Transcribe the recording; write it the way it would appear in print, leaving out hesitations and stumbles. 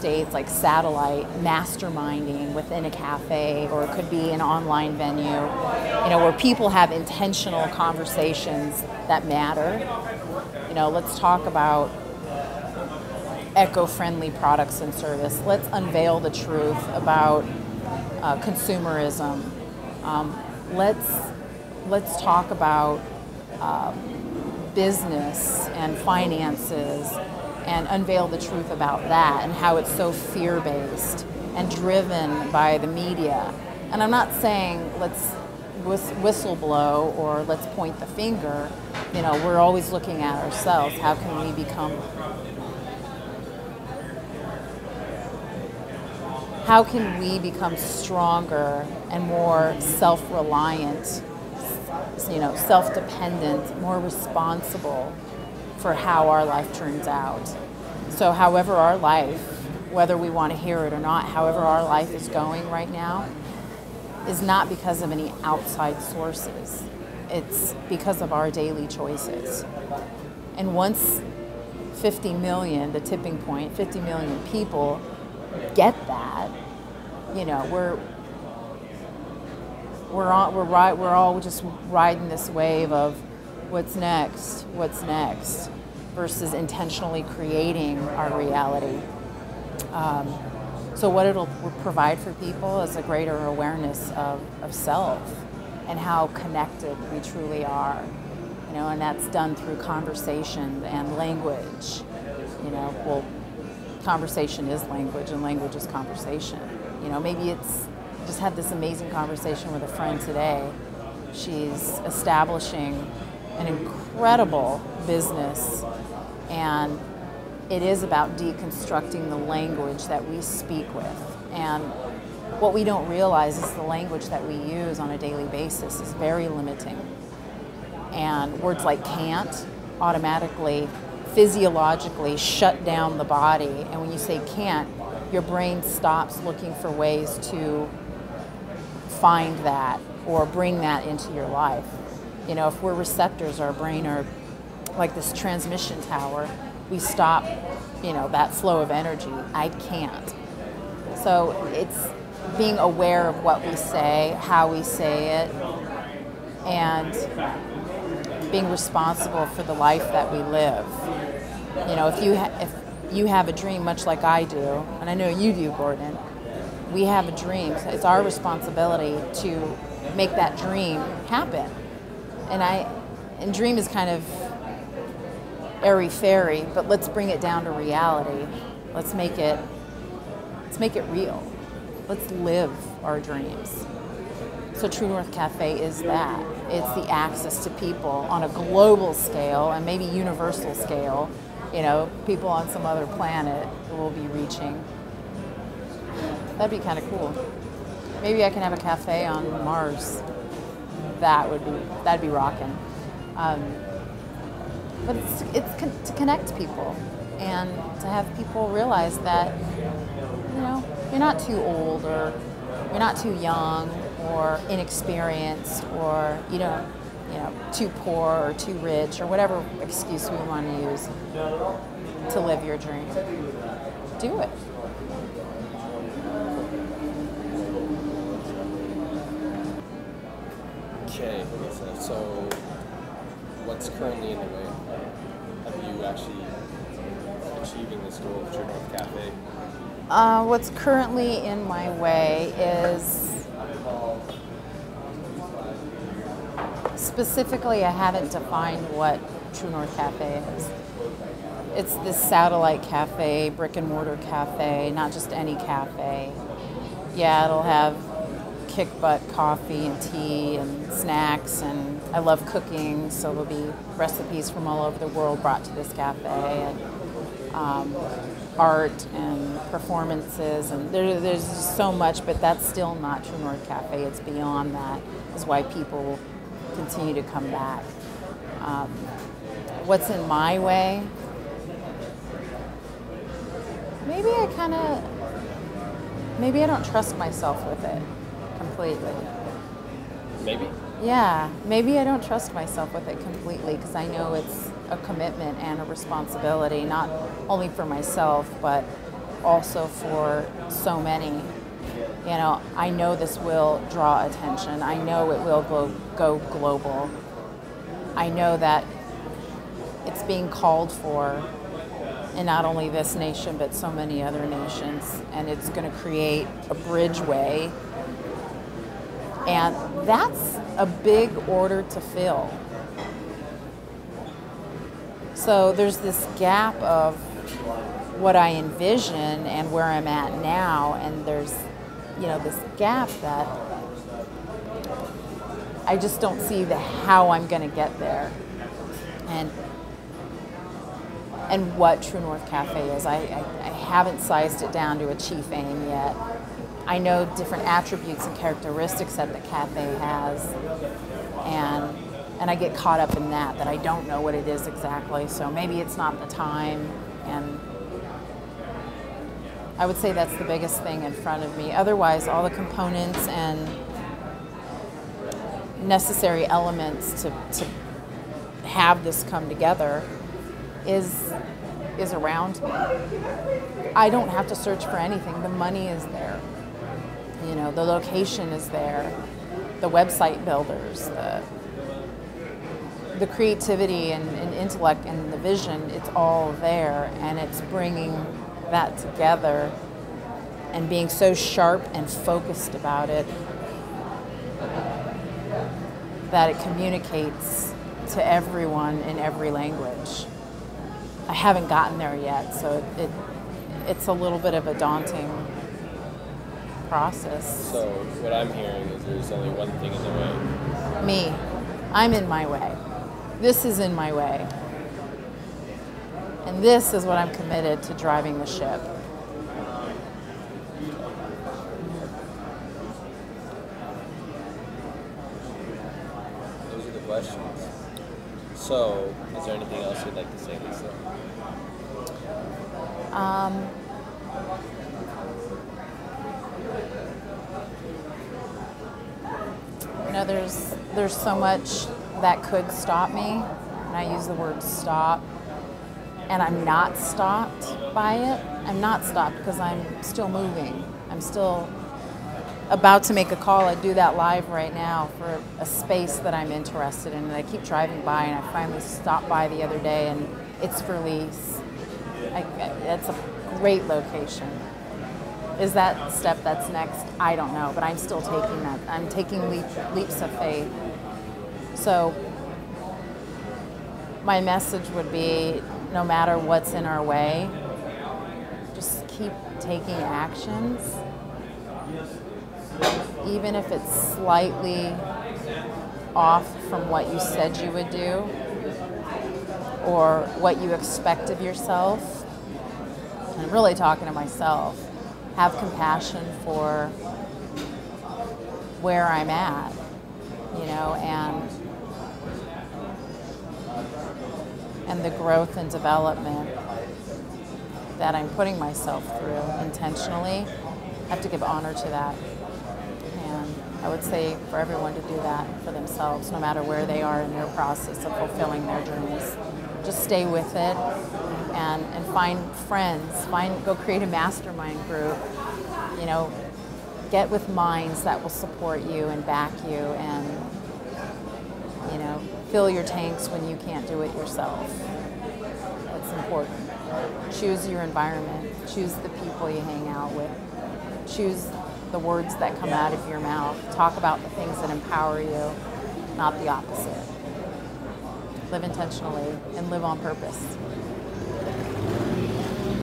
States, like satellite masterminding within a cafe, or it could be an online venue, where people have intentional conversations that matter. Let's talk about eco-friendly products and service. Let's unveil the truth about consumerism. Let's talk about business and finances, and unveil the truth about that and how it's so fear-based and driven by the media. And I'm not saying let's whistleblow or let's point the finger. We're always looking at ourselves. How can we become stronger and more self-reliant, self-dependent, more responsible for how our life turns out? So however our life, whether we want to hear it or not, however our life is going right now, is not because of any outside sources. It's because of our daily choices. And once 50 million, the tipping point, 50 million people get that, we're all just riding this wave of what's next, versus intentionally creating our reality. So what it'll provide for people is a greater awareness of self and how connected we truly are. And that's done through conversation and language. Conversation is language and language is conversation. Maybe it's just had this amazing conversation with a friend today. She's establishing an incredible business, and it is about deconstructing the language that we speak with. And what we don't realize is the language that we use on a daily basis is very limiting. And words like can't automatically, physiologically shut down the body. And when you say can't, your brain stops looking for ways to find that or bring that into your life. If we're receptors, our brain are like this transmission tower. We stop, that flow of energy. I can't. So it's being aware of what we say, how we say it, and being responsible for the life that we live. If you have a dream, much like I do, and I know you do, Gordon, we have a dream. So it's our responsibility to make that dream happen. And dream is kind of airy-fairy, but let's bring it down to reality. Let's make it real. Let's live our dreams. So True North Cafe is that. It's the access to people on a global scale and maybe universal scale. People on some other planet will be reaching. That'd be kind of cool. Maybe I can have a cafe on Mars. That'd be rocking. But it's to connect people and to have people realize that, you're not too old, or you're not too young or inexperienced, or too poor or too rich, or whatever excuse we want to use to live your dream. Do it. Okay, Lisa, so what's currently in the way of you actually achieving this goal of True North Cafe? What's currently in my way is, specifically, I haven't defined what True North Cafe is. It's this satellite cafe, brick and mortar cafe, not just any cafe. Yeah, it'll have kick butt coffee and tea and snacks, and I love cooking, so there'll be recipes from all over the world brought to this cafe, and art and performances, and there's just so much, but that's still not True North Cafe. It's beyond that. Is why people continue to come back. What's in my way? Maybe I don't trust myself with it completely. Maybe? Yeah, maybe I don't trust myself with it completely, because I know it's a commitment and a responsibility, not only for myself, but also for so many. You know, I know this will draw attention. I know it will go global. I know that it's being called for in not only this nation, but so many other nations. And it's going to create a bridgeway. And that's a big order to fill. So there's this gap of what I envision and where I'm at now, and there's, you know, this gap that I just don't see how I'm going to get there, and what True North Cafe is. I haven't sized it down to a chief aim yet. I know different attributes and characteristics that the cafe has, and I get caught up in that I don't know what it is exactly. So maybe it's not the time, and I would say that's the biggest thing in front of me. Otherwise, all the components and necessary elements to have this come together is around me. I don't have to search for anything. The money is there. You know, the location is there. The website builders, the creativity and intellect and the vision, it's all there, and it's bringing that together and being so sharp and focused about it that it communicates to everyone in every language. I haven't gotten there yet, so it's a little bit of a daunting process. So what I'm hearing is there's only one thing in the way. Me. I'm in my way. This is in my way. And this is what I'm committed to driving the ship. Those are the questions. So, is there anything else you'd like to say, Lisa? You know, there's so much that could stop me, and I use the word stop, and I'm not stopped by it. I'm not stopped because I'm still moving. I'm still about to make a call. I do that live right now for a space that I'm interested in, and I keep driving by, and I finally stopped by the other day, and it's for lease. It's a great location. Is that step that's next? I don't know, but I'm still taking that. I'm taking leaps of faith. So my message would be, no matter what's in our way, just keep taking actions. Even if it's slightly off from what you said you would do or what you expect of yourself. And I'm really talking to myself. Have compassion for where I'm at, you know, and the growth and development that I'm putting myself through intentionally. I have to give honor to that. And I would say for everyone to do that for themselves, no matter where they are in their process of fulfilling their dreams. Just stay with it and find friends. Go create a mastermind group. You know, get with minds that will support you and back you, and, you know, fill your tanks when you can't do it yourself. That's important. Choose your environment. Choose the people you hang out with. Choose the words that come out of your mouth. Talk about the things that empower you, not the opposite. Live intentionally and live on purpose.